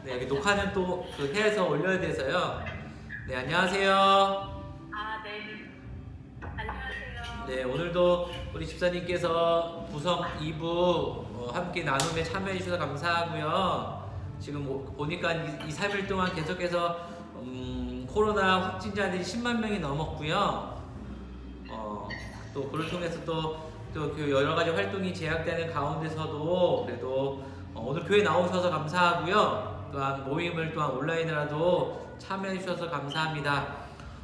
네, 여기 녹화는 또 그 해서 올려야 돼서요. 네, 안녕하세요. 네. 안녕하세요. 네, 오늘도 우리 집사님께서 구성 2부 함께 나눔에 참여해 주셔서 감사하고요. 지금 보니까 이 3일 동안 계속해서 코로나 확진자들이 10만 명이 넘었고요. 또 그를 통해서 또 그 여러 가지 활동이 제약되는 가운데서도 그래도 오늘 교회 나오셔서 감사하고요. 또한 모임을 또한 온라인으로도 참여해 주셔서 감사합니다.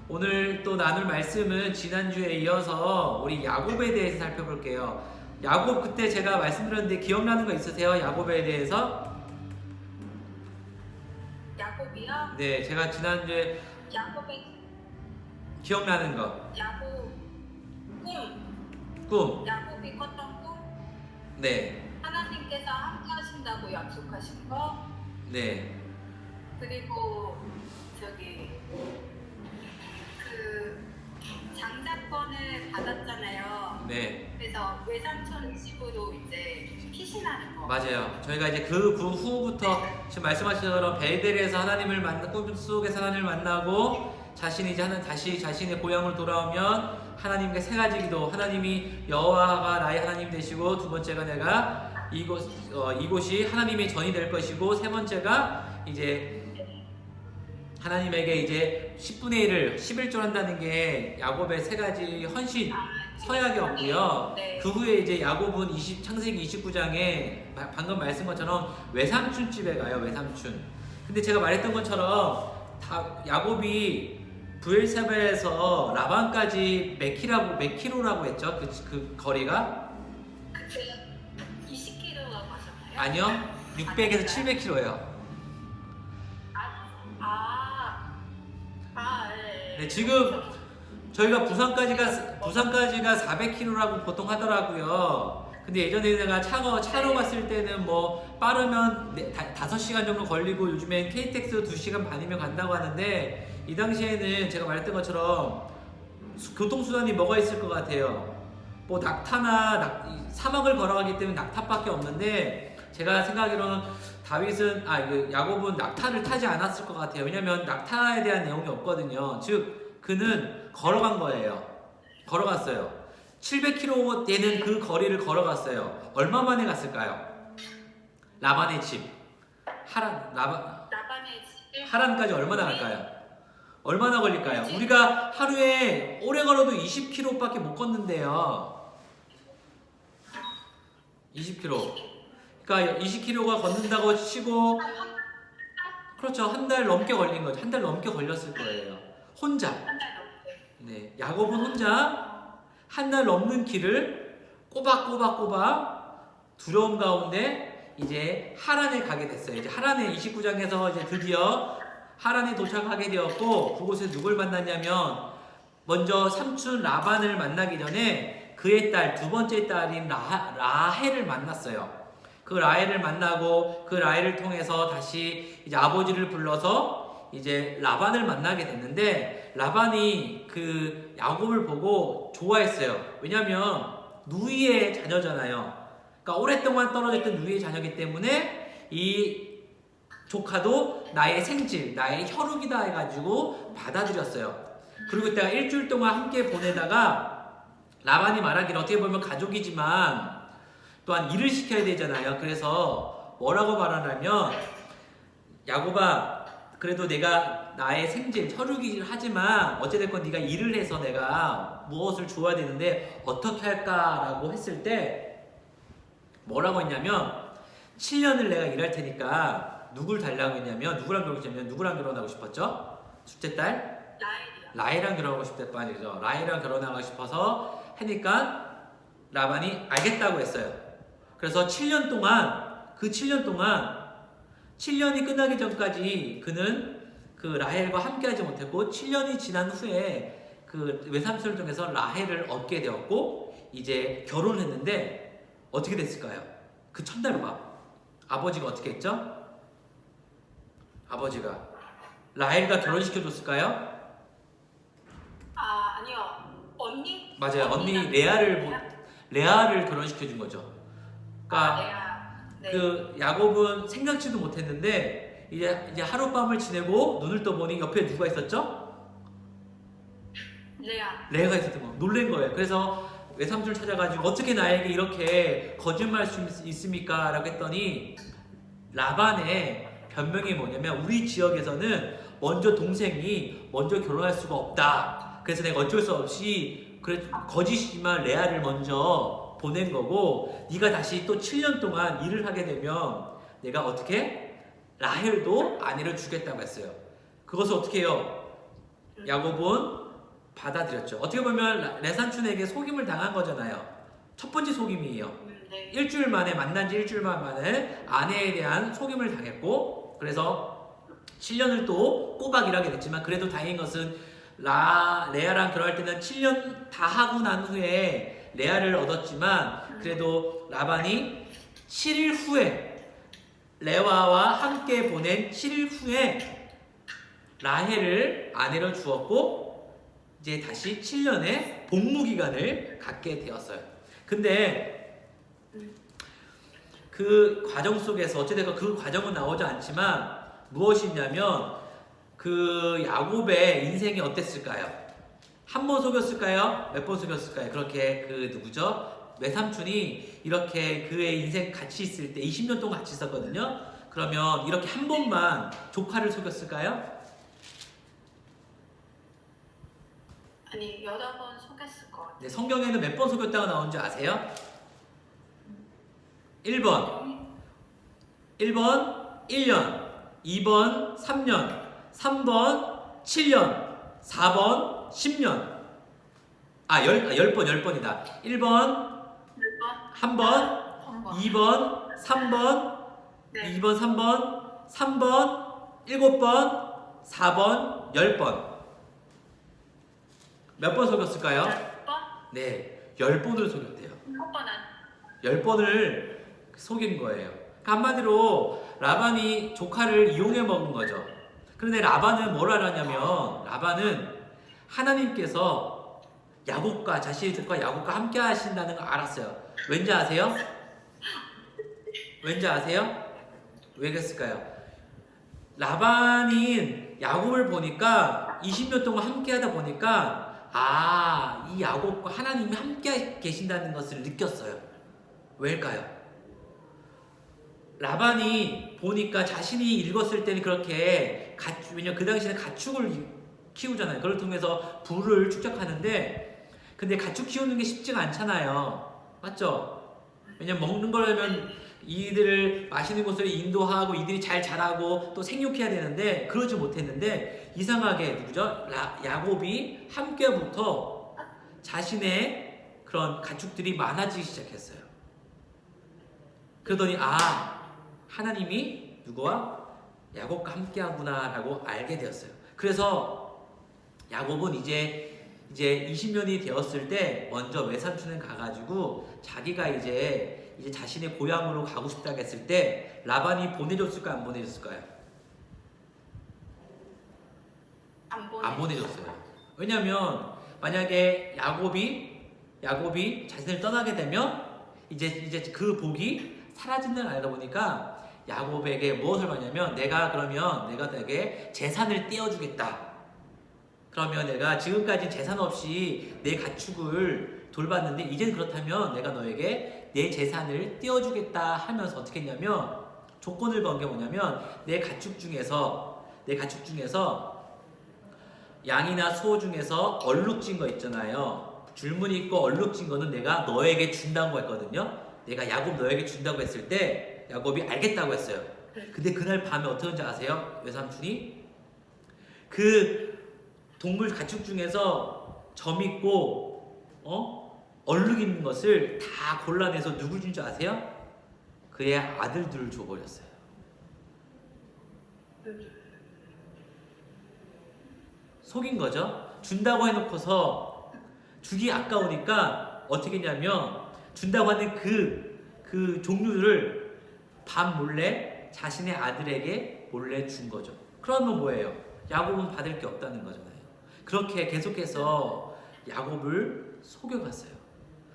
오늘 또 나눌 말씀은 지난주에 이어서 우리 야곱에 대해서 살펴볼게요. 야곱 그때 제가 말씀드렸는데 기억나는 거 있으세요? 야곱에 대해서? 야곱이요? 네, 제가 지난주에 야곱의 기억나는 거. 야곱 꿈. 야곱이 꿨던 꿈? 네. 하나님께서 함께 하신다고 약속하신 거? 네. 그리고 그 장자권을 받았잖아요. 네. 그래서 외삼촌 집으로 이제 피신하는 거. 맞아요. 저희가 이제 그 후부터 지금 말씀하신 것처럼 베델에서 하나님을 꿈속에서 하나님을 만나고 자신이 이제 다시 자신의 고향으로 돌아오면 하나님께 세 가지 기도. 하나님이 여호와가 나의 하나님 되시고, 두 번째가 내가 이곳이 하나님의 전이 될 것이고, 세 번째가 이제 하나님에게 이제 10분의 1을 11조 한다는 게 야곱의 세 가지 헌신 서약이었고요. 네. 그 후에 이제 야곱은 창세기 29장에 방금 말씀 것처럼 외삼촌 집에 가요. 외삼촌. 근데 제가 말했던 것처럼 야곱이 브엘사바에서 라반까지 몇 킬로라고 했죠? 그 거리가? 그때 20km라고 하셨나요? 아니요. 600에서 700킬로예요. 네, 지금 저희가 부산까지가 400km라고 보통 하더라고요. 근데 예전에 내가 차로 갔을 때는 뭐 빠르면 5시간 정도 걸리고 요즘엔 KTX 2시간 반이면 간다고 하는데, 이 당시에는 제가 말했던 것처럼 교통수단이 뭐가 있을 것 같아요? 뭐 낙타나 사막을 걸어가기 때문에 낙타밖에 없는데, 제가 생각하기로는 야곱은 낙타를 타지 않았을 것 같아요. 왜냐면 낙타에 대한 내용이 없거든요. 즉 그는 걸어간 거예요. 걸어갔어요. 700km 되는 그 거리를 걸어갔어요. 얼마 만에 갔을까요? 라반의 집 하란까지 얼마나 갈까요? 얼마나 걸릴까요? 우리가 하루에 오래 걸어도 20km밖에 못 걷는데요. 20km. 그러니까 20km가 걷는다고 치고, 그렇죠. 한 달 넘게 걸린 거죠. 한 달 넘게 걸렸을 거예요. 혼자. 네, 야곱은 혼자 한 달 넘는 길을 꼬박꼬박 두려움 가운데 이제 하란에 가게 됐어요. 이제 하란에 29장에서 이제 드디어 하란에 도착하게 되었고, 그곳에 누굴 만났냐면 먼저 삼촌 라반을 만나기 전에 그의 딸, 두 번째 딸인 라헬을 만났어요. 그 라헬을 만나고 그 라헬을 통해서 다시 이제 아버지를 불러서 이제 라반을 만나게 됐는데, 라반이 그 야곱을 보고 좋아했어요. 왜냐면 누이의 자녀잖아요. 그러니까 오랫동안 떨어졌던 누이의 자녀이기 때문에 이 조카도 나의 생질, 나의 혈육이다 해가지고 받아들였어요. 그리고 그때가 일주일 동안 함께 보내다가 라반이 말하기를 어떻게 보면 가족이지만 또한 일을 시켜야 되잖아요. 그래서 뭐라고 말하냐면, 야곱아, 그래도 내가 나의 생질, 혈육이긴 하지만 어찌됐건 네가 일을 해서 내가 무엇을 줘야 되는데 어떻게 할까라고 했을 때 뭐라고 했냐면, 7년을 내가 일할 테니까 누굴 달라고 했냐면, 누구랑 결혼하고 싶었죠? 둘째 딸? 라헬이랑 결혼하고 싶댔단 말이죠. 라헬이랑 결혼하고 싶어서 하니까 라반이 알겠다고 했어요. 그래서 7년 동안 7년이 끝나기 전까지 그는 그 라헬과 함께하지 못했고, 7년이 지난 후에 그 외삼촌을 통해서 라헬을 얻게 되었고 이제 결혼했는데 어떻게 됐을까요? 그 첫날 밤 아버지가 어떻게 했죠? 아버지가 라헬과 결혼시켜줬을까요? 아니요. 언니? 맞아요. 언니 레아를 결혼시켜준 거죠. 그러니까 네. 그 야곱은 생각지도 못했는데 이제 하룻밤을 지내고 눈을 떠보니 옆에 누가 있었죠? 레아가 있었던 거. 놀란 거예요. 그래서 외삼촌을 찾아가지고 어떻게 나에게 이렇게 거짓말할 수 있습니까? 라고 했더니 라반의 변명이 뭐냐면 우리 지역에서는 먼저 동생이 먼저 결혼할 수가 없다. 그래서 내가 어쩔 수 없이 거짓이지만 레아를 먼저 보낸 거고 네가 다시 또 7년 동안 일을 하게 되면 내가 어떻게 라헬도 아내를 주겠다고 했어요. 그것을 어떻게 해요? 야곱은 받아들였죠. 어떻게 보면 레삼촌에게 속임을 당한 거잖아요. 첫 번째 속임이에요. 네. 일주일 만에 만난 지 일주일 만에 아내에 대한 속임을 당했고 그래서 7년을 또 꼬박 일하게 됐지만 그래도 다행인 것은 레아랑 결혼할 때는 7년 다 하고 난 후에 레아를 얻었지만 그래도 라반이 7일 후에 레아와 함께 보낸 7일 후에 라헬을 아내로 주었고 이제 다시 7년의 복무 기간을 갖게 되었어요. 근데 그 과정 속에서 어찌됐건 그 과정은 나오지 않지만 무엇이 있냐면 그 야곱의 인생이 어땠을까요? 한 번 속였을까요? 몇 번 속였을까요? 그렇게 그 누구죠? 외삼촌이 이렇게 그의 인생 같이 있을 때 20년 동안 같이 있었거든요. 그러면 이렇게 한 번만 조카를 속였을까요? 아니 8번 속였을 것 같아요. 네, 성경에는 몇 번 속였다고 나오는지 아세요? 1번 1년, 2번 3년, 3번 7년, 4번 10년. 10번이다. 1번, 1번, 2번, 3번, 네. 2번, 3번, 3번, 7번, 4번, 10번. 몇 번 속였을까요? 10번? 네, 10번을 속였대요. 7번 10번을 속인 거예요. 그러니까 한마디로 라반이 조카를 이용해 먹은 거죠. 그런데 라반은 뭘 알았냐면 라반은 하나님께서 야곱과 자신의 조카 야곱과 함께 하신다는 걸 알았어요. 왠지 아세요? 왠지 아세요? 왜 그랬을까요? 라반이 야곱을 보니까 20년 동안 함께 하다 보니까 이 야곱과 하나님이 함께 계신다는 것을 느꼈어요. 왜일까요? 라반이 보니까 자신이 읽었을 때는 그렇게 왜냐면 그 당시에는 가축을 키우잖아요. 그걸 통해서 부를 축적하는데 근데 가축 키우는 게 쉽지가 않잖아요. 맞죠? 왜냐면 먹는 거라면 이들을 맛있는 곳으로 인도하고 이들이 잘 자라고 또 생육해야 되는데 그러지 못했는데 이상하게 누구죠? 야곱이 함께부터 자신의 그런 가축들이 많아지기 시작했어요. 그러더니 하나님이 누구와 야곱과 함께하구나 라고 알게 되었어요. 그래서 야곱은 이제 20년이 되었을 때 먼저 외삼촌에 가가지고 자기가 이제 자신의 고향으로 가고 싶다고 했을 때 라반이 보내줬을까요? 안 보내줬을까요? 안 보내줬어요. 왜냐면 만약에 야곱이 자신을 떠나게 되면 이제 그 복이 사라진다는 걸 알다 보니까 야곱에게 무엇을 하냐면 내가 너에게 재산을 떼어주겠다. 그러면 내가 지금까지 재산 없이 내 가축을 돌봤는데 이제는 그렇다면 내가 너에게 내 재산을 떼어주겠다 하면서 어떻게 했냐면 조건을 건 게 뭐냐면 내 가축 중에서 양이나 소 중에서 얼룩진 거 있잖아요. 줄무늬 있고 얼룩진 거는 내가 너에게 준다고 했거든요. 내가 야곱 너에게 준다고 했을 때 야곱이 알겠다고 했어요. 근데 그날 밤에 어떻게 했는지 아세요? 외삼촌이 그 동물 가축 중에서 점 있고 얼룩 있는 것을 다 골라내서 누굴 준 줄 아세요? 그의 아들들을 줘버렸어요. 속인 거죠. 준다고 해놓고서 주기 아까우니까 어떻게 했냐면 준다고 하는 그 종류를 밤 몰래 자신의 아들에게 몰래 준 거죠. 그러면 뭐예요? 야곱은 받을 게 없다는 거잖아요. 그렇게 계속해서 야곱을 속여갔어요.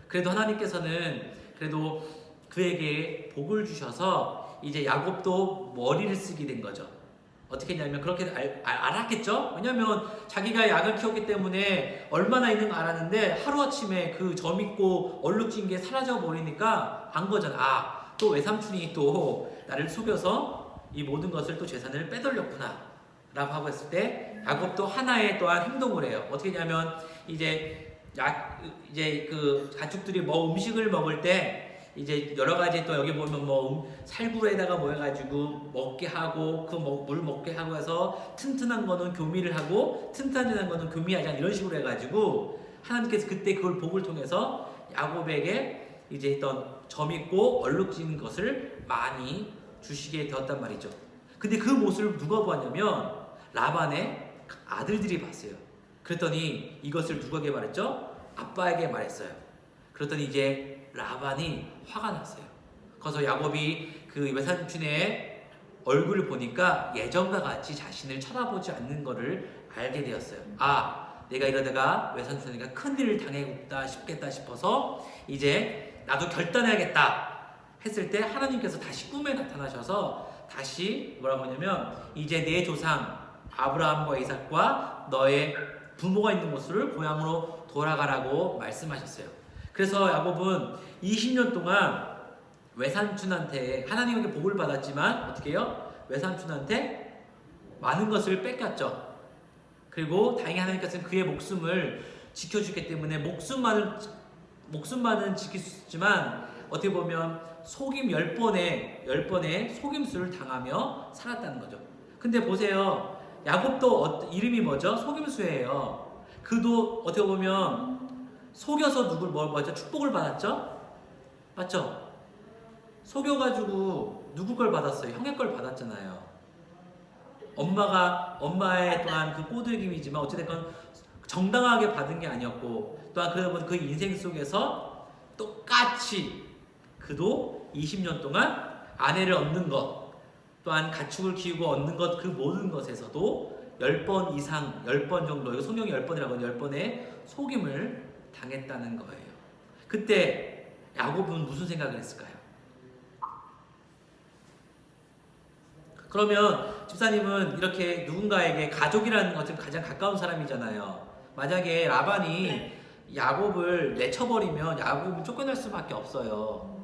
그래도 하나님께서는 그래도 그에게 복을 주셔서 이제 야곱도 머리를 쓰게 된 거죠. 어떻게 했냐면 그렇게 알았겠죠? 왜냐면 자기가 약을 키웠기 때문에 얼마나 있는 거 알았는데 하루아침에 그 점 있고 얼룩진 게 사라져 버리니까 안 거잖아. 아, 또 외삼촌이 또 나를 속여서 이 모든 것을 또 재산을 빼돌렸구나 라고 하고 했을 때 야곱도 하나의 또한 행동을 해요. 어떻게 했냐면 이제 그 가축들이 뭐 음식을 먹을 때 이제 여러 가지 또 여기 보면 뭐 살구에다가 뭐 해가지고 먹게 하고 그 물 먹게 하고 해서 튼튼한 거는 교미를 하고 튼튼한 거는 교미하지 않는 이런 식으로 해가지고 하나님께서 그때 그걸 복을 통해서 야곱에게 이제 있던 점 있고 얼룩진 것을 많이 주시게 되었단 말이죠. 근데 그 모습을 누가 보았냐면 라반의 아들들이 봤어요. 그랬더니 이것을 누구에게 말했죠? 아빠에게 말했어요. 그랬더니 이제 라반이 화가 났어요. 그래서 야곱이 그 외삼촌의 얼굴을 보니까 예전과 같이 자신을 쳐다보지 않는 것을 알게 되었어요. 아, 내가 이러다가 외삼촌에게 큰일을 당했다 싶겠다 싶어서 이제 나도 결단해야겠다 했을 때 하나님께서 다시 꿈에 나타나셔서 다시 뭐라고 하냐면 이제 내 조상 아브라함과 이삭과 너의 부모가 있는 곳을 고향으로 돌아가라고 말씀하셨어요. 그래서 야곱은 20년 동안 외삼촌한테 하나님에게 복을 받았지만 어떻게 해요? 외삼촌한테 많은 것을 뺏겼죠. 그리고 다행히 하나님께서는 그의 목숨을 지켜주기 때문에 목숨만은 지킬 수 있지만 어떻게 보면 속임 10번의 속임수를 당하며 살았다는 거죠. 근데 보세요. 야곱도 이름이 뭐죠? 속임수예요. 그도 어떻게 보면 속여서 누굴 뭐죠? 축복을 받았죠? 맞죠? 속여가지고 누구 걸 받았어요? 형의 걸 받았잖아요. 엄마의 또한 그 꼬들김이지만 어찌됐건 정당하게 받은 게 아니었고 또한 그 인생 속에서 똑같이 그도 20년 동안 아내를 얻는 것 또한 가축을 키우고 얻는 것 그 모든 것에서도 10번 이상 10번 정도 이거 성경이 10번이라고 10번의 속임을 당했다는 거예요. 그때 야곱은 무슨 생각을 했을까요? 그러면 집사님은 이렇게 누군가에게 가족이라는 것은 가장 가까운 사람이잖아요. 만약에 라반이 야곱을 내쳐버리면 야곱은 쫓겨날 수밖에 없어요.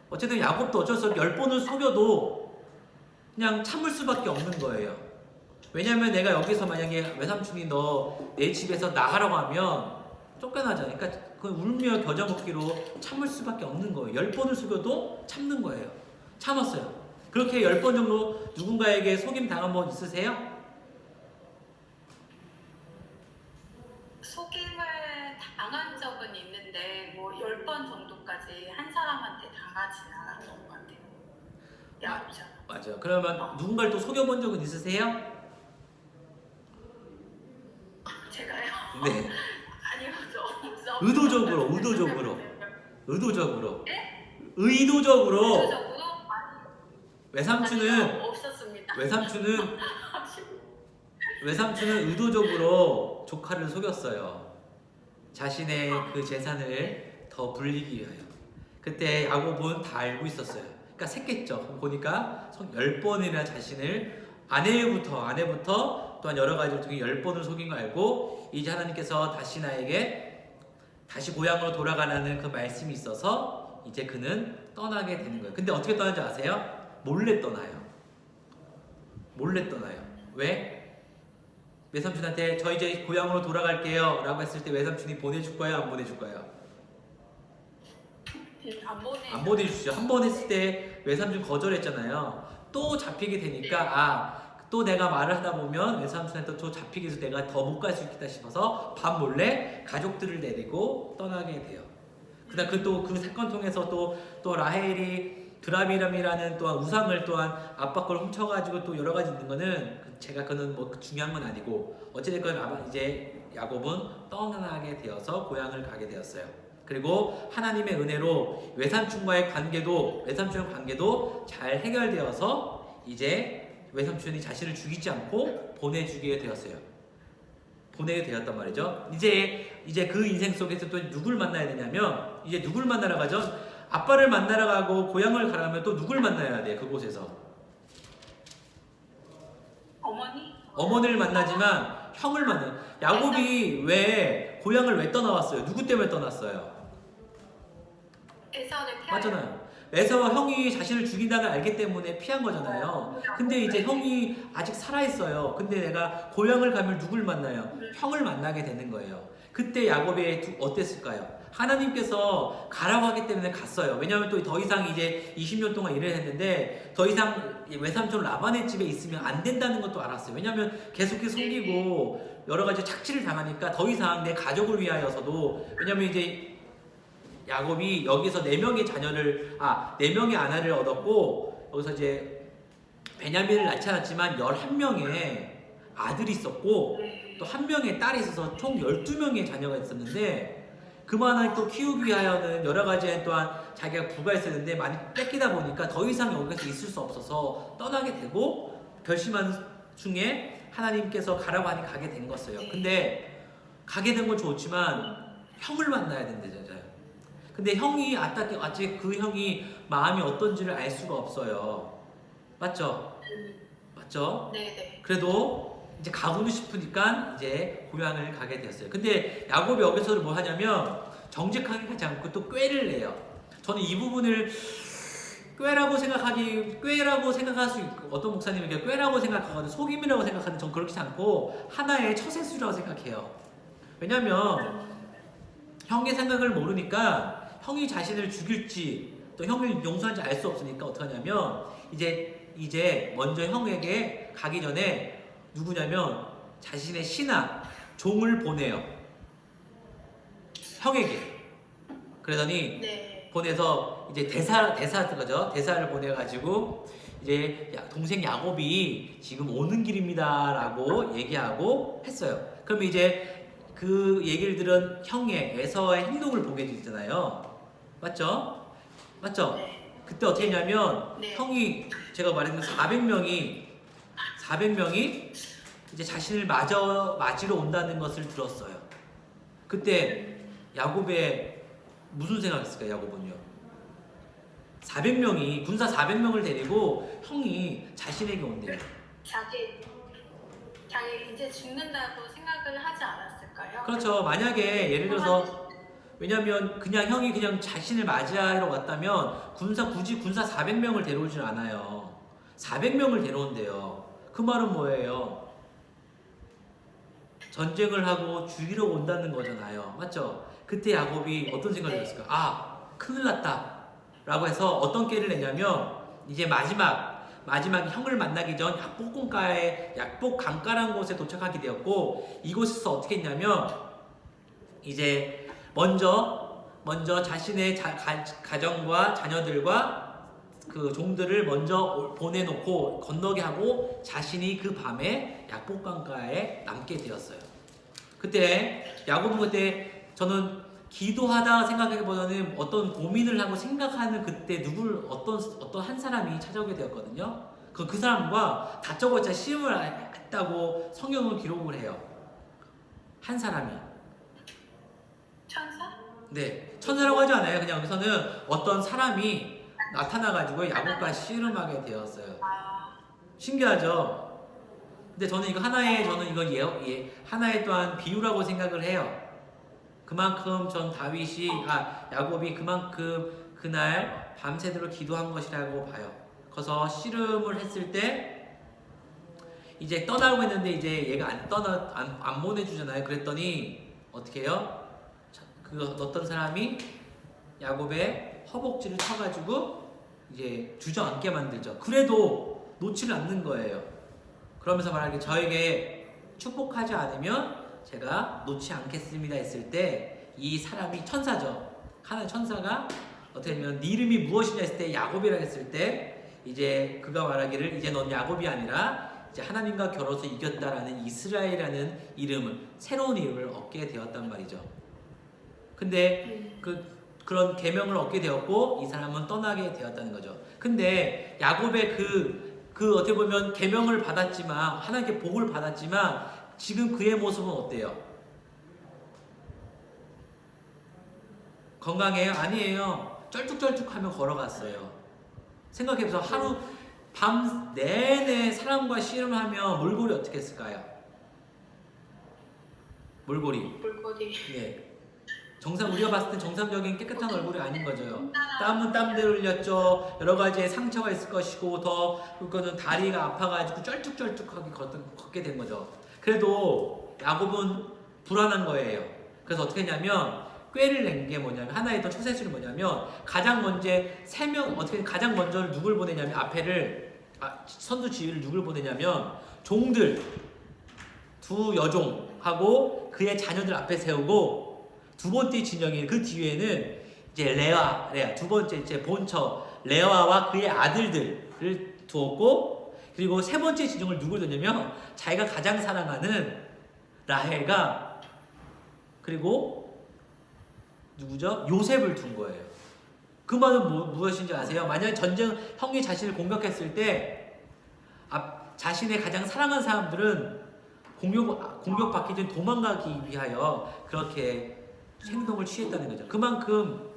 어쨌든 야곱도 어쩔 수 없이 10번을 속여도 그냥 참을 수밖에 없는 거예요. 왜냐면 내가 여기서 만약에 외삼촌이 너 내 집에서 나가라고 하면 쫓겨나잖아요. 그러니까 그 울며 겨자 먹기로 참을 수밖에 없는 거예요. 10번을 속여도 참는 거예요. 참았어요. 그렇게 10번 정도 누군가에게 속임 당한 번 있으세요? 속임을 당한 적은 있는데 뭐 10번 정도까지 한 사람한테 당하지는 않았던 것 같아요. 야곱처럼. 맞아요. 그러면 누군가를 또 속여본 적은 있으세요? 제가요? 네. 아니요, 저 없죠. 의도적으로. 네? 의도적으로. 의도적으로? 외삼촌은 없었습니다. 외삼촌은 의도적으로 조카를 속였어요. 자신의 그 재산을 더 불리기 위하여. 그때 야곱은 다 알고 있었어요. 그러니까 샜겠죠. 보니까 10번이나 자신을 아내부터 또한 여러 가지를 통해 10번을 속인 걸 알고 이제 하나님께서 다시 나에게 다시 고향으로 돌아가라는 그 말씀이 있어서 이제 그는 떠나게 되는 거예요. 근데 어떻게 떠나는지 아세요? 몰래 떠나요. 왜? 외삼촌한테 저 이제 고향으로 돌아갈게요 라고 했을 때 외삼촌이 보내줄 거예요? 안 보내줄 거예요? 안 보내주시죠. 한 번 했을 때 외삼촌 거절했잖아요. 또 잡히게 되니까 또 내가 말을 하다 보면 외삼촌한테 또 잡히게 해서 내가 더 못 갈 수 있겠다 싶어서 밥 몰래 가족들을 데리고 떠나게 돼요. 그다음 그 사건 통해서 또 라헬이 드라비람이라는 또한 우상을 또한 아빠 걸 훔쳐가지고 또 여러 가지 있는 거는 그는 뭐 중요한 건 아니고 어찌됐건 이제 야곱은 떠나게 되어서 고향을 가게 되었어요. 그리고 하나님의 은혜로 외삼촌과의 관계도 잘 해결되어서 이제 외삼촌이 자신을 죽이지 않고 보내게 되었단 말이죠. 이제 그 인생 속에서 또 누굴 만나야 되냐면 이제 누굴 만나러 가죠? 아빠를 만나러 가고 고향을 가려면 또 누굴 만나야 돼? 그곳에서 어머니를 만나지만 형을 만나. 야곱이 왜 고향을 왜 떠나왔어요? 누구 때문에 떠났어요? 에서를 피하려. 맞잖아요. 에서 형이 자신을 죽인다는 알기 때문에 피한 거잖아요. 근데 이제 형이 아직 살아있어요. 근데 내가 고향을 가면 누굴 만나요? 형을 만나게 되는 거예요. 그때 야곱이 어땠을까요? 하나님께서 가라고 하기 때문에 갔어요. 왜냐하면 또 더 이상 이제 20년 동안 일을 했는데 더 이상 외삼촌 라반의 집에 있으면 안 된다는 것도 알았어요. 왜냐하면 계속해서 속이고 여러 가지 착취를 당하니까 더 이상 내 가족을 위하여서도, 왜냐하면 이제 야곱이 여기서 4명의 자녀를, 4명의 아내를 얻었고, 여기서 이제 베냐민을 낳지 않았지만 11명의 아들이 있었고, 또 1명의 딸이 있어서 총 12명의 자녀가 있었는데, 그만을 또 키우기 위하여는 여러 가지 또한 자기가 부가 있었는데 많이 뺏기다 보니까 더 이상 여기서 있을 수 없어서 떠나게 되고, 결심한 중에 하나님께서 가라고 하니 가게 된 거였어요. 근데 가게 된 건 좋지만 형을 만나야 된대잖아요. 근데 형이 아직 그 형이 마음이 어떤지를 알 수가 없어요. 맞죠? 맞죠? 네네. 그래도 이제 가고는 싶으니까 이제 고향을 가게 되었어요. 근데 야곱이 여기서 뭐 하냐면 정직하게 가지 않고 또 꾀를 내요. 저는 이 부분을 꾀라고 생각할 수 있고, 어떤 목사님은 꾀라고 생각하거든, 속임이라고 생각하는데 전 그렇지 않고 하나의 처세술이라고 생각해요. 왜냐면 형의 생각을 모르니까 형이 자신을 죽일지 또 형을 용서할지 알 수 없으니까 어떻게 하냐면 이제 먼저 형에게 가기 전에 누구냐면 자신의 신하 종을 보내요. 형에게. 그러더니 보내서 이제 대사를 보내가지고 이제 동생 야곱이 지금 오는 길입니다라고 얘기하고 했어요. 그럼 이제 그 얘기를 들은 형의 에서의 행동을 보게 되잖아요. 맞죠? 그때 어떻게 했냐면 형이, 제가 말했던 400명이 이제 자신을 맞으러 온다는 것을 들었어요. 그때 야곱의 무슨 생각했을까요? 야곱은요. 400명이 군사 400명을 데리고 형이 자신에게 온대요. 자기 이제 죽는다고 생각을 하지 않았을까요? 그렇죠. 만약에 예를 들어서, 왜냐면 그냥 형이 그냥 자신을 맞이하러 왔다면 굳이 군사 400명을 데려오질 않아요. 400명을 데려온대요. 그 말은 뭐예요? 전쟁을 하고 죽이러 온다는 거잖아요. 맞죠? 그때 야곱이 어떤 생각을 했을까? 큰일 났다 라고 해서 어떤 꾀를 내냐면, 이제 마지막에 형을 만나기 전 약복 강가라는 곳에 도착하게 되었고, 이곳에서 어떻게 했냐면 이제 먼저 자신의 가정과 자녀들과 그 종들을 먼저 보내놓고 건너게 하고 자신이 그 밤에 약복 강가에 남게 되었어요. 그때 야곱은 그때, 저는 기도하다 생각하기보다는 어떤 고민을 하고 생각하는 그때 어떤 한 사람이 찾아오게 되었거든요. 그 사람과 다짜고짜 시험을 했다고 성경은 기록을 해요. 한 사람이. 천사? 네, 천사라고 하지 않아요. 그냥 여기서는 어떤 사람이 나타나가지고 야곱과 씨름하게 되었어요. 신기하죠? 근데 저는 이거 하나의 또한 비유라고 생각을 해요. 그만큼 야곱이 그만큼 그날 밤새도록 기도한 것이라고 봐요. 그래서 씨름을 했을 때 이제 떠나고 했는데 이제 얘가 안 보내주잖아요. 그랬더니 어떻게 해요? 그 어떤 사람이 야곱의 허벅지를 쳐가지고 이제 주저앉게 만들죠. 그래도 놓지를 않는 거예요. 그러면서 말하기, 저에게 축복하지 않으면 제가 놓지 않겠습니다 했을 때, 이 사람이 천사죠. 하나의 천사가 어떻게 보면 네 이름이 무엇이냐 했을 때 야곱이라고 했을 때, 이제 그가 말하기를, 이제 넌 야곱이 아니라 이제 하나님과 겨뤄서 이겼다라는 이스라엘이라는 새로운 이름을 얻게 되었단 말이죠. 근데 그런 계명을 얻게 되었고 이 사람은 떠나게 되었다는 거죠. 근데 야곱의 어떻게 보면 계명을 받았지만, 하나님께 복을 받았지만 지금 그의 모습은 어때요? 건강해요? 아니에요. 쩔뚝쩔뚝하며 걸어갔어요. 생각해보세요. 밤 내내 사람과 씨름하며 몰골이 어떻게 했을까요? 몰골이. 물고기. 예. 우리가 봤을 때 정상적인 깨끗한 얼굴이 아닌 거죠. 땀은 땀대로 흘렸죠. 여러 가지의 상처가 있을 것이고 그거는 다리가 아파가지고 쩔뚝쩔뚝하게 걷게 된 거죠. 그래도 야곱은 불안한 거예요. 그래서 어떻게 했냐면 꾀를 낸 게 뭐냐면 하나의 더 초세술이 뭐냐면 가장 먼저 누굴 보내냐면 선두 지휘를 누굴 보내냐면 종들 두 여종하고 그의 자녀들 앞에 세우고 두 번째 진영이 그 뒤에는 이제 레아 두 번째 이제 본처 레아와 그의 아들들을 두었고 그리고 세 번째 진영을 누굴 뒀냐면 자기가 가장 사랑하는 라헬과 그리고 누구죠? 요셉을 둔 거예요. 그 말은 무엇인지 아세요? 만약에 형이 자신을 공격했을 때 자신의 가장 사랑하는 사람들은 공격받기 전 도망가기 위하여 그렇게 행동을 취했다는 거죠. 그만큼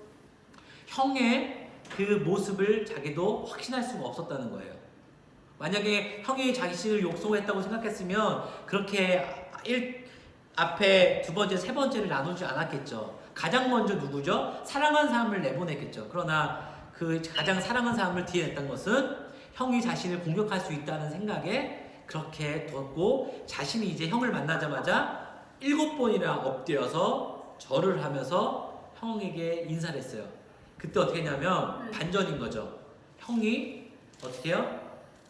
형의 그 모습을 자기도 확신할 수가 없었다는 거예요. 만약에 형이 자신을 욕설했다고 생각했으면 그렇게 앞에 두 번째, 세 번째를 나누지 않았겠죠. 가장 먼저 누구죠? 사랑하는 사람을 내보냈겠죠. 그러나 그 가장 사랑하는 사람을 뒤에 냈던 것은 형이 자신을 공격할 수 있다는 생각에 그렇게 뒀고 자신이 이제 형을 만나자마자 7번이나 엎드려서 절을 하면서 형에게 인사를 했어요. 그때 어떻게 했냐면 반전인 거죠. 형이 어떻게 해요?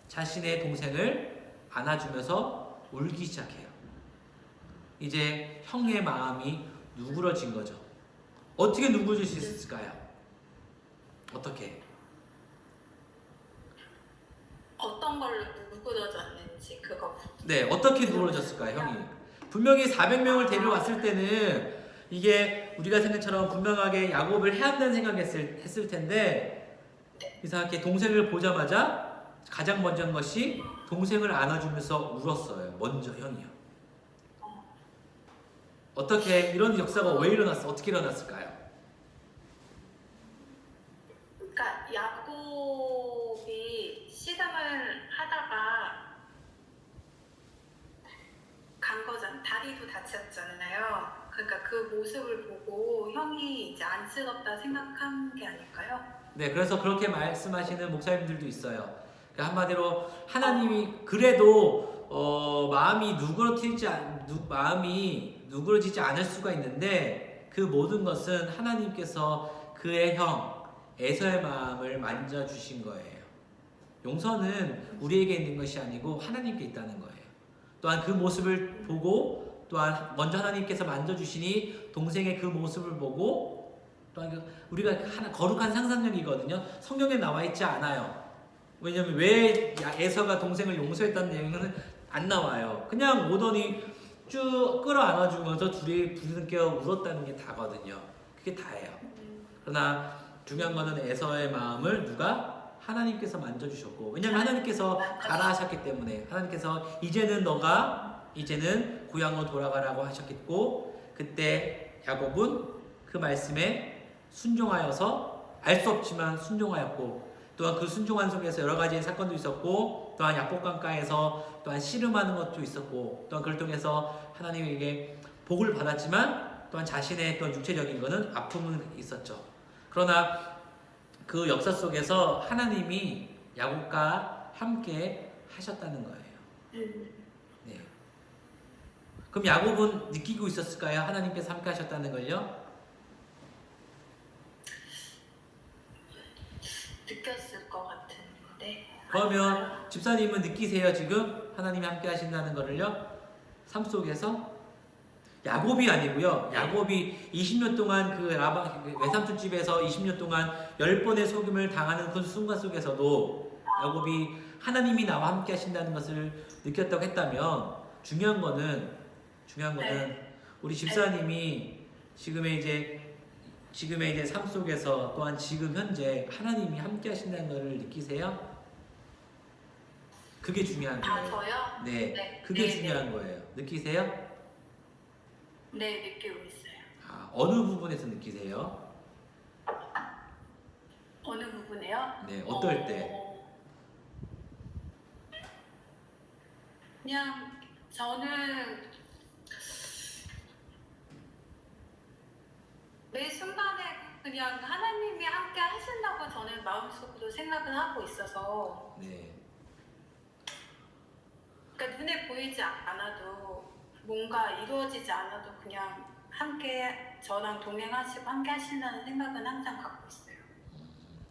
자신의 동생을 안아주면서 울기 시작해요. 이제 형의 마음이 누그러진 거죠. 어떻게 누그러질 수 있을까요? 어떻게? 어떤 걸로 누그러졌는지 그거. 네, 어떻게 누그러졌을까요, 형이? 분명히 400명을 데려왔을 때는 이게 우리가 생각처럼 분명하게 야곱을 해야 한다는 생각했을 텐데 이상하게 동생을 보자마자 가장 먼저 한 것이 동생을 안아주면서 울었어요. 먼저 형이요. 어떻게 이런 역사가 왜 일어났어? 어떻게 일어났을까요? 그러니까 야곱이 씨름을 하다가 간 거잖아. 다리도 다쳤잖아요. 그러니까 그 모습을 보고 형이 이제 안쓰럽다 생각한 게 아닐까요? 네, 그래서 그렇게 말씀하시는 목사님들도 있어요. 그러니까 한마디로 하나님이 그래도 마음이 누그러지지 않을 수가 있는데 그 모든 것은 하나님께서 그의 형 에서의 마음을 만져주신 거예요. 용서는 우리에게 있는 것이 아니고 하나님께 있다는 거예요. 또한 그 모습을 보고 또한 먼저 하나님께서 만져주시니 동생의 그 모습을 보고 또한 우리가 거룩한 상상력이거든요. 성경에 나와 있지 않아요. 왜냐면 왜 에서가 동생을 용서했다는 내용은 안 나와요. 그냥 오더니 쭉 끌어안아주면서 둘이 부둥켜 울었다는 게 다거든요. 그게 다예요. 그러나 중요한 거는 에서의 마음을 누가? 하나님께서 만져주셨고, 왜냐면 하나님께서 가라 하셨기 때문에 하나님께서 이제는 고향으로 돌아가라고 하셨겠고, 그때 야곱은 그 말씀에 순종하여서 알 수 없지만 순종하였고, 또한 그 순종한 속에서 여러 가지 사건도 있었고, 또한 약복강가에서 또한 씨름하는 것도 있었고, 또한 그걸 통해서 하나님에게 복을 받았지만 또한 자신의 또 육체적인 것은 아픔은 있었죠. 그러나 그 역사 속에서 하나님이 야곱과 함께 하셨다는 거예요. 네. 그럼 야곱은 느끼고 있었을까요? 하나님께서 함께 하셨다는 걸요? 느꼈을 것 같은데. 그러면 집사님은 느끼세요? 지금 하나님이 함께 하신다는 거를요? 삶 속에서? 야곱이 아니고요. 야곱이 20년 동안 그 외삼촌 집에서 20년 동안 10번의 속임을 당하는 그 순간 속에서도 야곱이 하나님이 나와 함께 하신다는 것을 느꼈다고 했다면 중요한 거는 우리 집사님이 지금의 이제 삶 속에서 또한 지금 현재 하나님이 함께 하신다는 것을 느끼세요? 그게 중요한 거예요. 저요? 네, 그게 중요한 거예요. 느끼세요? 네, 느끼고 있어요. 어느 부분에서 느끼세요? 어느 부분에요? 네, 어떨 때? 그냥 저는 매 순간에 그냥 하나님이 함께 하신다고 저는 마음속으로 생각을 하고 있어서 네. 그러니까 눈에 보이지 않아도 뭔가 이루어지지 않아도 그냥 함께 저랑 동행하시고 함께 하신다는 생각은 항상 갖고 있어요.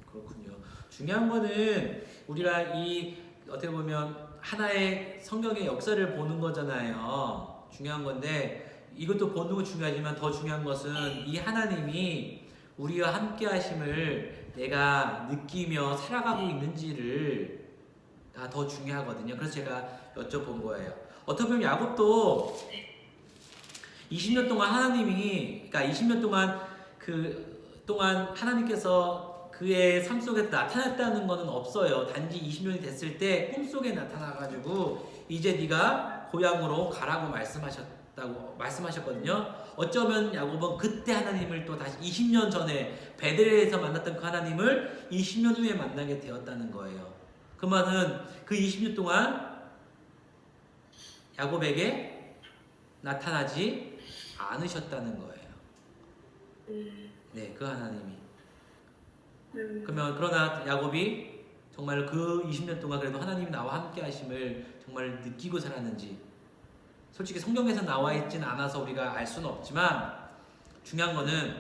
그렇군요. 중요한 거는 우리가 이 어떻게 보면 하나의 성경의 역사를 보는 거잖아요. 중요한 건데 이것도 보는 거 중요하지만 더 중요한 것은 이 하나님이 우리와 함께 하심을 내가 느끼며 살아가고 있는지를 더 중요하거든요. 그래서 제가 여쭤본 거예요. 어떻게 보면 야곱도 20년 동안 하나님이, 그러니까 20년 동안 동안 하나님께서 그의 삶 속에 나타났다는 것은 없어요. 단지 20년이 됐을 때 꿈속에 나타나가지고 이제 네가 고향으로 가라고 말씀하셨거든요. 어쩌면 야곱은 그때 하나님을 또 다시 20년 전에 베들레헴에서 만났던 그 하나님을 20년 후에 만나게 되었다는 거예요. 그 말은 그 20년 동안 야곱에게 나타나지 않으셨다는 거예요. 네, 그 하나님이. 그러나 야곱이 정말 그 20년 동안 그래도 하나님이 나와 함께 하심을 정말 느끼고 살았는지, 솔직히 성경에서 나와 있진 않아서 우리가 알 수는 없지만 중요한 거는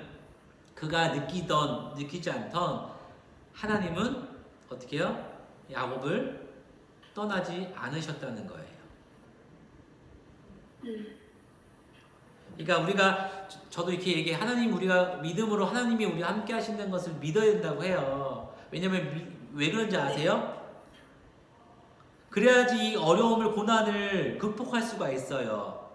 그가 느끼지 않던 하나님은 어떻게 해요? 야곱을 떠나지 않으셨다는 거예요. 그러니까 우리가, 저도 이렇게 얘기해, 우리가 믿음으로 하나님이 우리와 함께 하신다는 것을 믿어야 된다고 해요. 왜냐면 왜 그런지 아세요? 그래야지 이 어려움을, 고난을 극복할 수가 있어요.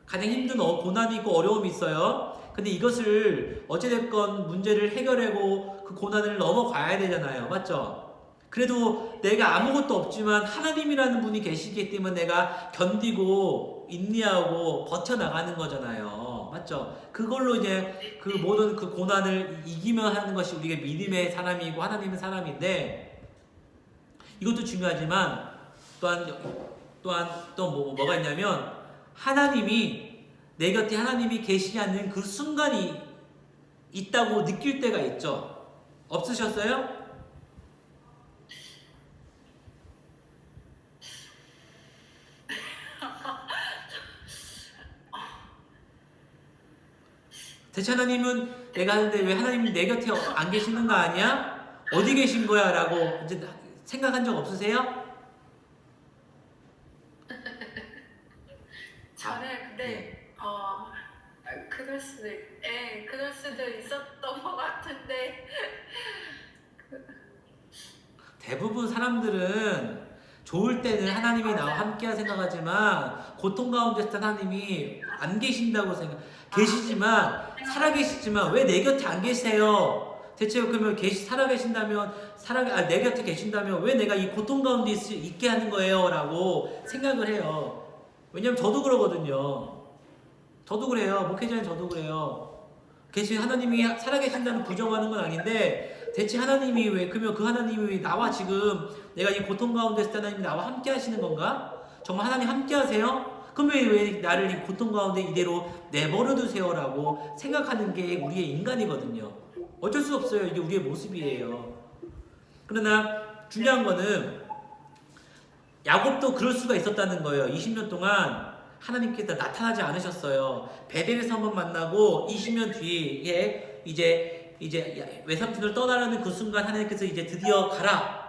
가장 힘든 고난이 있고 어려움이 있어요. 근데 이것을 어찌됐건 문제를 해결하고 그 고난을 넘어가야 되잖아요. 맞죠? 그래도 내가 아무것도 없지만 하나님이라는 분이 계시기 때문에 내가 견디고 인내하고 버텨나가는 거잖아요. 맞죠? 그걸로 이제 그 모든 그 고난을 이기며 하는 것이 우리가 믿음의 사람이고 하나님의 사람인데, 이것도 중요하지만 또한 또 뭐가 있냐면, 하나님이 내 곁에 하나님이 계시지 않는 그 순간이 있다고 느낄 때가 있죠. 없으셨어요? 대체 하나님은 내가 하는데 왜 하나님이 내 곁에 안 계시는 거 아니야? 어디 계신 거야? 라고 이제 생각한 적 없으세요? 저는 근데 그럴 수도 있었던 것 같은데 대부분 사람들은 좋을 때는 하나님이 나와 함께 생각하지만 고통 가운데 있을 때 하나님이 안 계신다고 계시지만 살아계시지만 왜 내 곁에 안 계세요? 대체 그러면 살아계신다면 내 곁에 계신다면 왜 내가 이 고통 가운데 있게 하는 거예요? 라고 생각을 해요. 왜냐면 저도 그러거든요. 저도 그래요. 목회자는 저도 그래요. 하나님이 살아계신다는 부정하는 건 아닌데, 대체 하나님이 그러면 그 하나님이 왜 나와 지금 내가 이 고통 가운데 있을 때 하나님이 나와 함께 하시는 건가? 정말 하나님 함께 하세요? 그럼 왜 나를 이 고통 가운데 이대로 내버려 두세요라고 생각하는 게 우리의 인간이거든요. 어쩔 수 없어요. 이게 우리의 모습이에요. 그러나 중요한 거는 야곱도 그럴 수가 있었다는 거예요. 20년 동안 하나님께서 나타나지 않으셨어요. 베델에서 한번 만나고 20년 뒤에 이제 외삼촌을 떠나라는 그 순간 하나님께서 이제 드디어 가라.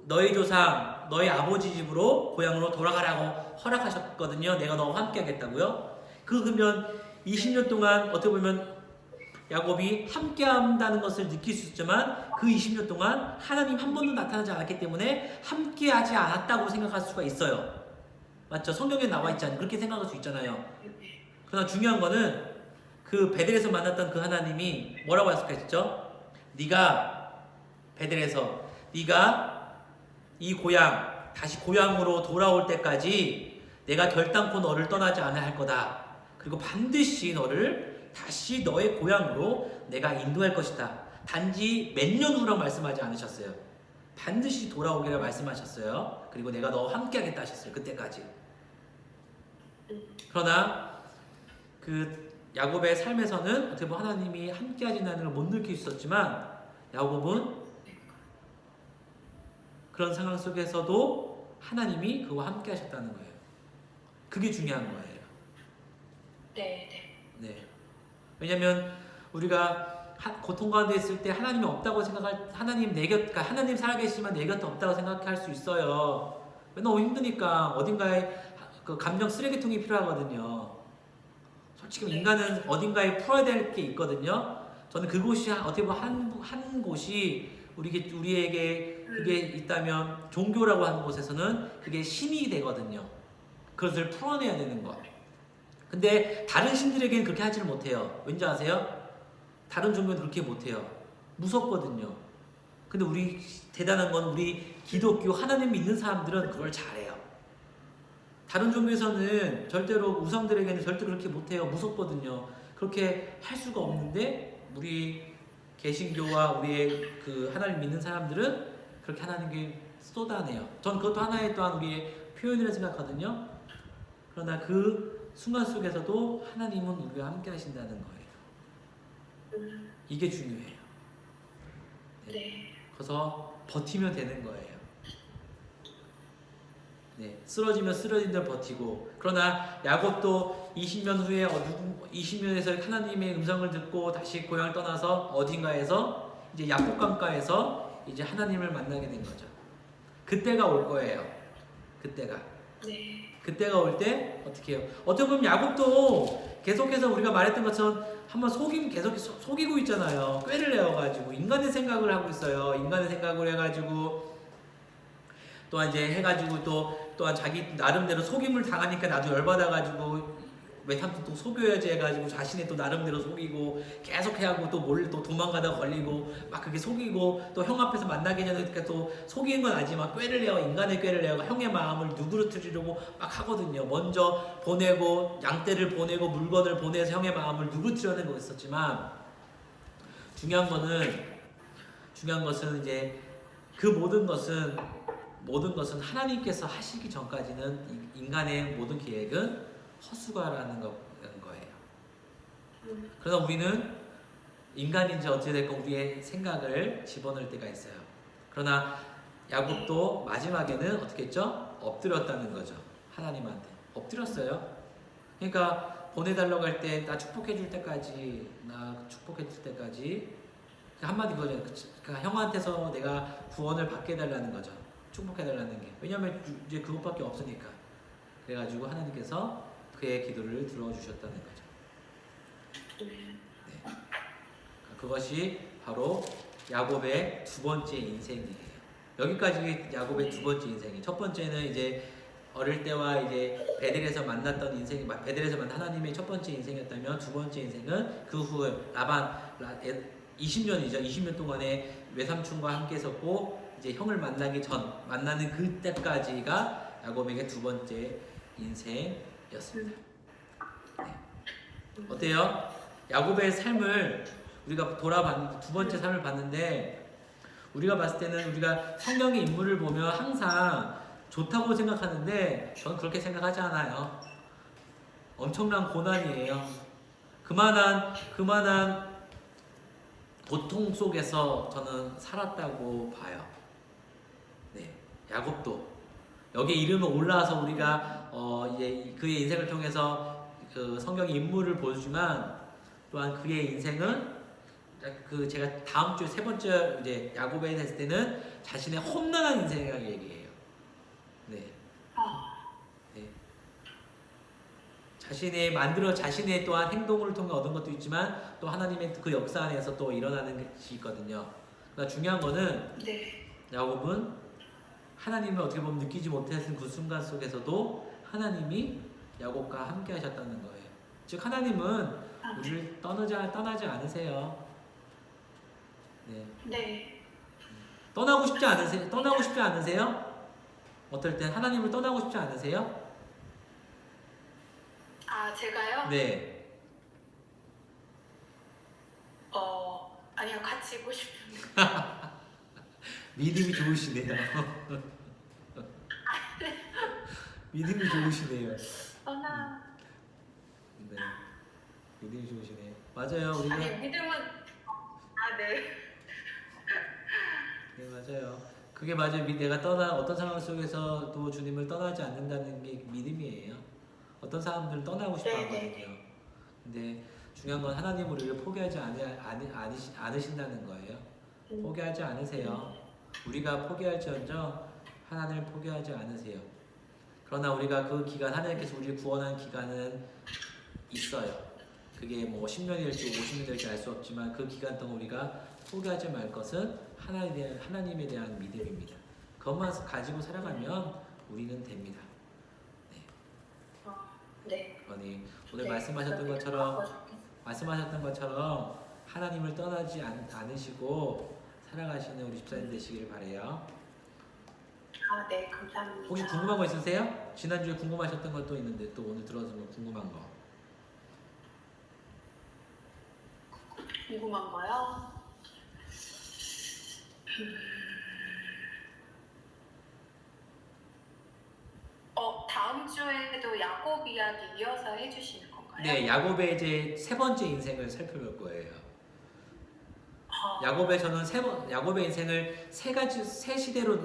너의 조상, 너의 아버지 집으로 고향으로 돌아가라고 허락하셨거든요. 내가 너와 함께 하겠다고요. 그러면 20년 동안 어떻게 보면 야곱이 함께 한다는 것을 느낄 수 있지만 그 20년 동안 하나님 한 번도 나타나지 않았기 때문에 함께 하지 않았다고 생각할 수가 있어요. 맞죠? 성경에 나와 있지 않아요? 그렇게 생각할 수 있잖아요. 그러나 중요한 거는 그 베델에서 만났던 그 하나님이 뭐라고 약속했죠? 네가 베델에서 네가 이 고향, 다시 고향으로 돌아올 때까지 내가 결단코 너를 떠나지 않아야 할 거다. 그리고 반드시 너를 다시 너의 고향으로 내가 인도할 것이다. 단지 몇 년 후라고 말씀하지 않으셨어요. 반드시 돌아오기를 말씀하셨어요. 그리고 내가 너와 함께하겠다 하셨어요. 그때까지. 그러나 그 야곱의 삶에서는 어떻게 보면 하나님이 함께하신다는 걸 못 느낄 수 있었지만 야곱은 그런 상황 속에서도 하나님이 그와 함께하셨다는 거예요. 그게 중요한 거예요. 네. 네. 왜냐하면 우리가 고통 가운데 있을 때 하나님이 없다고 생각할 하나님 내 곁, 그러니까 하나님 살아계시지만 내 곁에 없다고 생각할 수 있어요. 너무 힘드니까 어딘가에 그 감정 쓰레기통이 필요하거든요. 솔직히 인간은 어딘가에 풀어야 될 게 있거든요. 저는 그곳이 어떻게 보면 한 곳이 우리에게 그게 있다면 종교라고 하는 곳에서는 그게 신이 되거든요. 그것을 풀어내야 되는 것. 근데 다른 신들에게는 그렇게 하지를 못해요. 왠지 아세요? 다른 종교는 그렇게 못해요. 무섭거든요. 근데 우리 대단한 건 우리 기독교 하나님 믿는 사람들은 그걸 잘해요. 다른 종교에서는 절대로 우상들에게는 절대 그렇게 못해요. 무섭거든요. 그렇게 할 수가 없는데 우리 개신교와 우리의 그 하나님 믿는 사람들은 그렇게 하나님께 쏟아내요. 전 그것도 하나의 또한 우리의 표현이라 생각하거든요. 그러나 그 순간 속에서도 하나님은 우리와 함께 하신다는 거예요. 이게 중요해요. 네. 그래서 버티면 되는 거예요. 네, 쓰러지면 쓰러진 대로 버티고. 그러나 야곱도 20년 후에 20년에서 하나님의 음성을 듣고 다시 고향을 떠나서 어딘가에서 이제 야복 강가에서 이제 하나님을 만나게 된 거죠. 그때가 올 거예요. 그때가 올 때 어떻게 해요? 어떻게 보면 야곱도 계속해서 우리가 말했던 것처럼 한번 계속 속이고 있잖아요. 꾀를 내어가지고 인간의 생각을 하고 있어요. 인간의 생각을 해가지고 또한 이제 해가지고 또한 자기 나름대로 속임을 당하니까 나도 열받아가지고 외삼촌 또 속여야지 해가지고 자신의 또 나름대로 속이고 계속 해하고 또 몰래 또 도망가다 걸리고 막 그렇게 속이고 또 형 앞에서 만나게 되니까 또 속이는 건 아니지만 꾀를 내어 인간의 꾀를 내어 형의 마음을 누그러뜨리려고 막 하거든요. 먼저 보내고 양떼를 보내고 물건을 보내서 형의 마음을 누그러뜨리려는 거 있었지만 중요한 것은 이제 그 모든 것은 하나님께서 하시기 전까지는 인간의 모든 계획은 허수가라는 거예요. 그러나 우리는 인간인지 어찌 될까 우리의 생각을 집어넣을 때가 있어요. 그러나 야곱도 마지막에는 어떻게 했죠? 엎드렸다는 거죠. 하나님한테 엎드렸어요. 그러니까 보내달라고 할 때 나 축복해 줄 때까지 한마디 그거잖아요. 그러니까 형한테서 내가 구원을 받게 해달라는 거죠. 축복해 달라는 게. 왜냐하면 이제 그것밖에 없으니까. 그래가지고 하나님께서 그의 기도를 들어주셨다는 거죠. 네. 그것이 바로 야곱의 두 번째 인생이에요. 여기까지 야곱의 두 번째 인생이에요. 첫 번째는 이제 어릴 때와 이제 베델에서 만났던 인생이 베델에서 만난 하나님의 첫 번째 인생이었다면 두 번째 인생은 그 후에 20년이죠. 20년 동안에 외삼촌과 함께 있었고 이제 형을 만나는 그때까지가 야곱에게 두 번째 인생이었습니다. 네. 어때요? 야곱의 삶을 우리가 두 번째 삶을 봤는데 우리가 봤을 때는 우리가 성경의 인물을 보면 항상 좋다고 생각하는데 저는 그렇게 생각하지 않아요. 엄청난 고난이에요. 그만한 고통 속에서 저는 살았다고 봐요. 네, 야곱도 여기 이름을 올라와서 우리가 이제 그의 인생을 통해서 그 성경의 인물을 보지만 또한 그의 인생은 제가 다음 주 세 번째 이제 야곱에 됐을 때는 자신의 험난한 인생이라고 얘기해요. 네. 네. 자신의 또한 행동을 통해 얻은 것도 있지만 또 하나님의 그 역사 안에서 또 일어나는 것이 있거든요. 그러니까 중요한 거는 야곱은 하나님을 어떻게 보면 느끼지 못했던 그 순간 속에서도 하나님이 야곱과 함께 하셨다는 거예요. 즉 하나님은 우리를 떠나지 않으세요. 네. 떠나고 싶지 않으세요? 어떨 땐 하나님을 떠나고 싶지 않으세요? 제가요? 네. 아니요, 같이 있고 싶은데. 믿음이 좋으시네요. 믿음이 좋으시네요. 떠나. 네, 믿음이 좋으시네요. 맞아요, 우리가 아니 믿음은 네. 네 맞아요. 그게 맞아요. 내가 어떤 상황 속에서도 주님을 떠나지 않는다는 게 믿음이에요. 어떤 사람들은 떠나고 싶어 하거든요. 근데 중요한 건 하나님 우리를 포기하지 않으신다는 거예요. 포기하지 않으세요. 우리가 포기할지언정 하나님을 포기하지 않으세요. 그러나 우리가 그 기간, 하나님께서 우리를 구원한 기간은 있어요. 그게 뭐 10년이 될지 50년이 될지 알 수 없지만 그 기간 동안 우리가 포기하지 말 것은 하나님에 대한 믿음입니다. 그것만 가지고 살아가면 우리는 됩니다. 네. 그러니 오늘 말씀하셨던 것처럼 하나님을 떠나지 않으시고 살아가시는 우리 집사님 되시길 바래요. 네, 감사합니다. 혹시 궁금한 거 있으세요? 지난주에 궁금하셨던 것도 있는데 또 오늘 들어서 궁금한 거. 궁금한 거요? 다음 주에도 야곱 이야기 이어서 해주시는 건가요? 네, 야곱의 이제 세 번째 인생을 살펴볼 거예요. 야곱의 인생을 세 시대로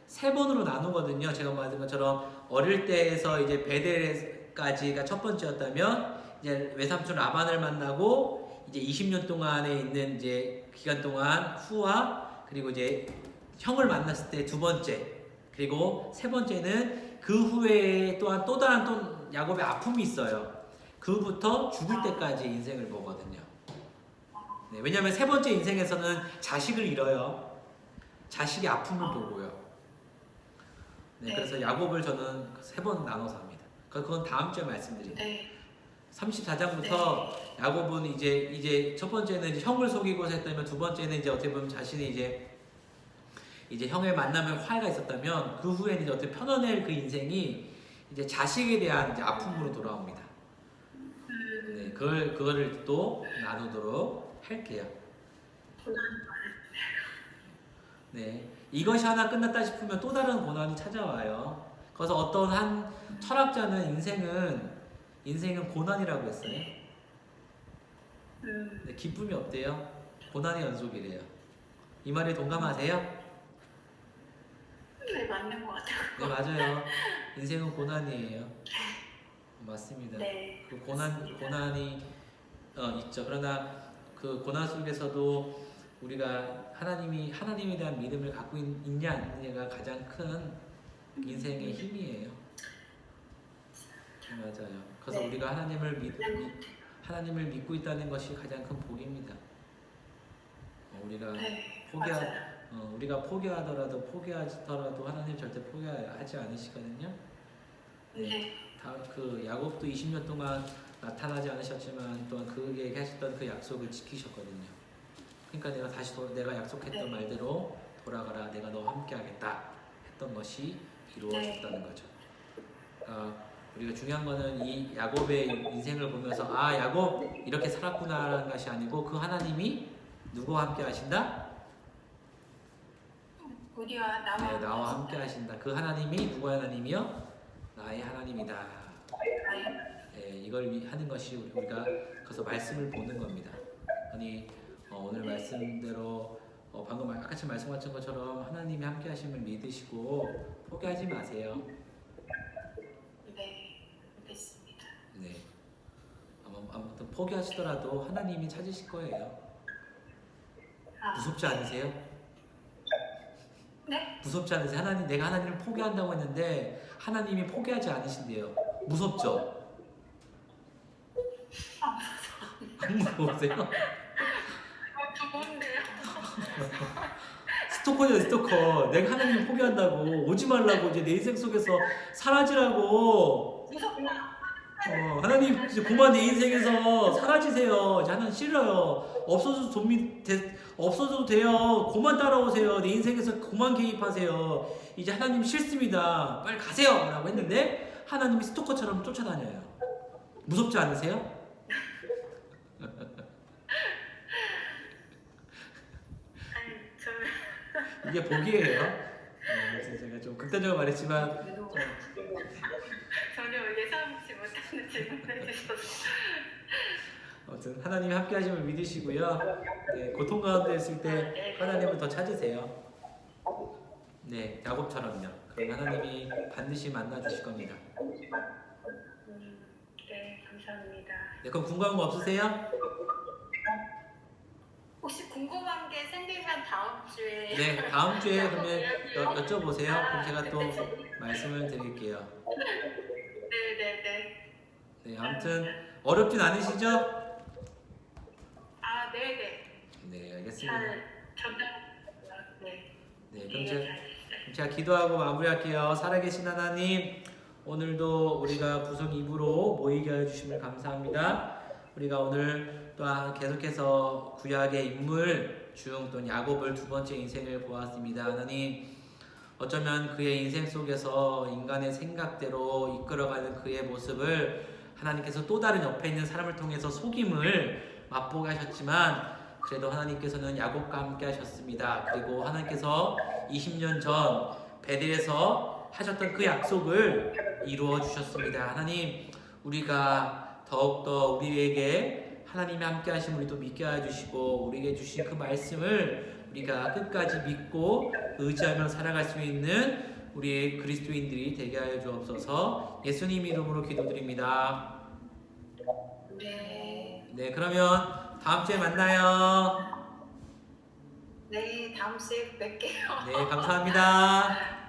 세 번으로 나누거든요. 제가 말한 것처럼 어릴 때에서 이제 베델까지가 첫 번째였다면 이제 외삼촌 라반을 만나고 이제 20년 동안에 있는 이제 기간 동안 후와 그리고 이제 형을 만났을 때 두 번째 그리고 세 번째는 그 후에 또한 또 다른 또 야곱의 아픔이 있어요. 그부터 죽을 때까지 인생을 보거든요. 네, 왜냐하면 세 번째 인생에서는 자식을 잃어요. 자식의 아픔을 보고요. 네, 그래서 야곱을 저는 세 번 나눠서 합니다. 그건 다음 주에 말씀드릴게요. 네. 34장부터 야곱은 이제 첫 번째는 이제 형을 속이고 했다면 두 번째는 이제 어떻게 보면 자신이 이제 형의 만남에 화해가 있었다면 그 후에는 이제 어떻게 편안할 그 인생이 이제 자식에 대한 이제 아픔으로 돌아옵니다. 네, 그거를 또 나누도록 할게요. 네, 이것이 하나 끝났다 싶으면 또 다른 고난이 찾아와요. 그래서 어떤 한 철학자는 인생은 고난이라고 했어요. 네, 기쁨이 없대요. 고난의 연속이래요. 이 말에 동감하세요? 네, 맞는 것 같아요. 네, 맞아요. 인생은 고난이에요. 맞습니다. 네. 그 고난이 있죠. 그러나 그 고난 속에서도 우리가 하나님에 대한 믿음을 갖고 있냐 안 있느냐가 가장 큰 인생의 힘이에요. 네, 맞아요. 그래서 네. 우리가 하나님을 믿고 있다는 것이 가장 큰 복입니다. 우리가 네, 우리가 포기하더라도 하나님 절대 포기하지 않으시거든요. 네. 그 야곱도 20년 동안 나타나지 않으셨지만 또한 그에게 하셨던 그 약속을 지키셨거든요. 그러니까 내가 약속했던 말대로 돌아가라, 내가 너와 함께하겠다 했던 것이 이루어졌다는 거죠. 우리가 중요한 거는 이 야곱의 인생을 보면서 야곱 이렇게 살았구나라는 것이 아니고 그 하나님이 누구와 함께 하신다? 우리와 나와 함께 하신다. 그 하나님이 누구의 하나님이요? 나의 하나님이다. 이걸 하는 것이 우리가 그래서 말씀을 보는 겁니다. 아니 오늘 말씀대로 방금 아까처럼 말씀하신 것처럼 하나님이 함께 하심을 믿으시고 포기하지 마세요. 네, 알겠습니다. 네. 아무튼 포기하시더라도 하나님이 찾으실 거예요. 무섭지 않으세요? 네? 무섭지 않으세요? 내가 하나님을 포기한다고 했는데 하나님이 포기하지 않으신대요. 무섭죠? 안 무서우세요? 좋은데요? 스토커죠, 스토커. 내가 하나님을 포기한다고 오지 말라고 이제 내 인생 속에서 사라지라고. 무섭다. 하나님 이제 그만 내 인생에서 사라지세요. 이제 하나님 싫어요. 없어져도 돼요. 그만 따라오세요. 내 인생에서 그만 개입하세요. 이제 하나님 싫습니다. 빨리 가세요. 라고 했는데 하나님이 스토커처럼 쫓아다녀요. 무섭지 않으세요? 아니, 저는 이게 복이에요. 그래서 제가 좀 극단적으로 말했지만 전혀 예상치 못하는 질문을 해주셔서 아무튼 하나님이 함께 하심을 믿으시고요. 네, 고통 가운데 있을 때 하나님을 더 찾으세요. 네, 야곱처럼요. 그럼 하나님이 반드시 만나 주실 겁니다. 네, 감사합니다. 네, 그럼 궁금한 거 없으세요? 혹시 궁금한 게 생기면 다음 주에 네, 다음 주에 그러면 여쭤보세요. 그럼 제가 또 말씀을 드릴게요. 네네네. 네, 아무튼 어렵진 않으시죠? 아, 네네. 네, 알겠습니다. 잘 전달. 네. 네, 이해 잘 됐어요. 그럼 제가 기도하고 마무리할게요. 살아계신 하나님, 오늘도 우리가 구성 2부로 모이게 해주심을 감사합니다. 우리가 오늘 또한 계속해서 구약의 인물 중 또 야곱을 두 번째 인생을 보았습니다. 하나님, 어쩌면 그의 인생 속에서 인간의 생각대로 이끌어가는 그의 모습을 하나님께서 또 다른 옆에 있는 사람을 통해서 속임을 맛보게 하셨지만 그래도 하나님께서는 야곱과 함께 하셨습니다. 그리고 하나님께서 20년 전 베델에서 하셨던 그 약속을 이루어 주셨습니다. 하나님, 우리가 더욱더 우리에게 하나님이 함께 하심 우리도 믿게 해주시고 우리에게 주신 그 말씀을 우리가 끝까지 믿고 의지하며 살아갈 수 있는 우리 그리스도인들이 되게 하여 주옵소서. 예수님 이름으로 기도드립니다. 네. 네, 그러면 다음 주에 만나요. 네, 다음 주에 뵐게요. 네, 감사합니다.